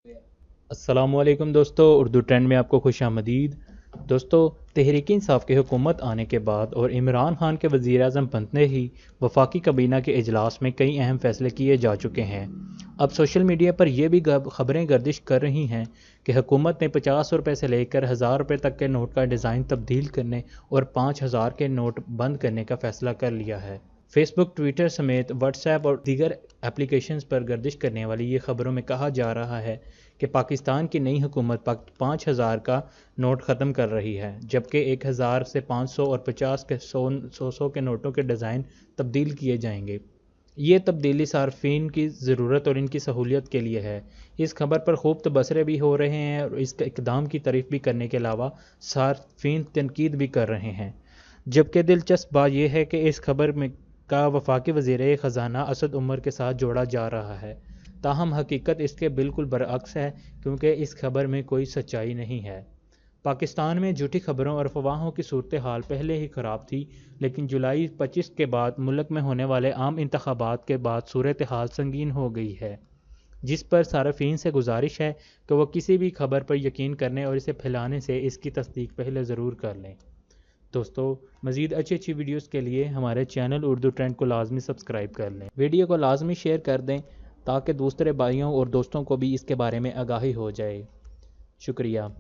अस्सलाम वालेकुम दोस्तों, उर्दू ट्रेंड में आपको खुश आमदीद। दोस्तों, तहरीक इंसाफ की हुकूमत आने के बाद और इमरान खान के वज़ीर आज़म बनते ही वफाकी काबीना के इजलास में कई अहम फैसले किए जा चुके हैं। अब सोशल मीडिया पर यह भी खबरें गर्दिश कर रही हैं कि हुकूमत ने 50 रुपये से लेकर 1000 रुपये तक के नोट का डिज़ाइन तब्दील करने और 5000 के नोट बंद करने का फ़ैसला कर लिया है। फेसबुक, ट्विटर समेत व्हाट्सएप और दीगर एप्लीकेशंस पर गर्दिश करने वाली ये खबरों में कहा जा रहा है कि पाकिस्तान की नई हुकूमत 5000 का नोट ख़त्म कर रही है, जबकि 1000 से 500 और 50 के 100 के नोटों के डिज़ाइन तब्दील किए जाएंगे। ये तब्दीली सार्फिन की ज़रूरत और इनकी सहूलियत के लिए है। इस खबर पर खूब तबसरे भी हो रहे हैं और इसके इक़दाम की तारीफ़ भी करने के अलावा सार्फिन तनकीद भी कर रहे हैं। जबकि दिलचस्प बात यह है कि इस खबर में का वफाकी वज़ीर ख़जाना असद उमर के साथ जोड़ा जा रहा है। ताहम हकीकत इसके बिल्कुल बरअक्स है, क्योंकि इस खबर में कोई सच्चाई नहीं है। पाकिस्तान में झूठी खबरों और अफवाहों की सूरत हाल पहले ही ख़राब थी, लेकिन जुलाई 25 के बाद मुल्क में होने वाले आम इंतखाबात के बाद सूरत हाल संगीन हो गई है, जिस पर सार्फिन से गुजारिश है कि वह किसी भी खबर पर यकीन करने और इसे फैलाने से इसकी तस्दीक पहले ज़रूर कर लें। दोस्तों, मज़ीद अच्छी वीडियोस के लिए हमारे चैनल उर्दू ट्रेंड को लाजमी सब्सक्राइब कर लें। वीडियो को लाजमी शेयर कर दें ताकि दूसरे भाइयों और दोस्तों को भी इसके बारे में आगाही हो जाए। शुक्रिया।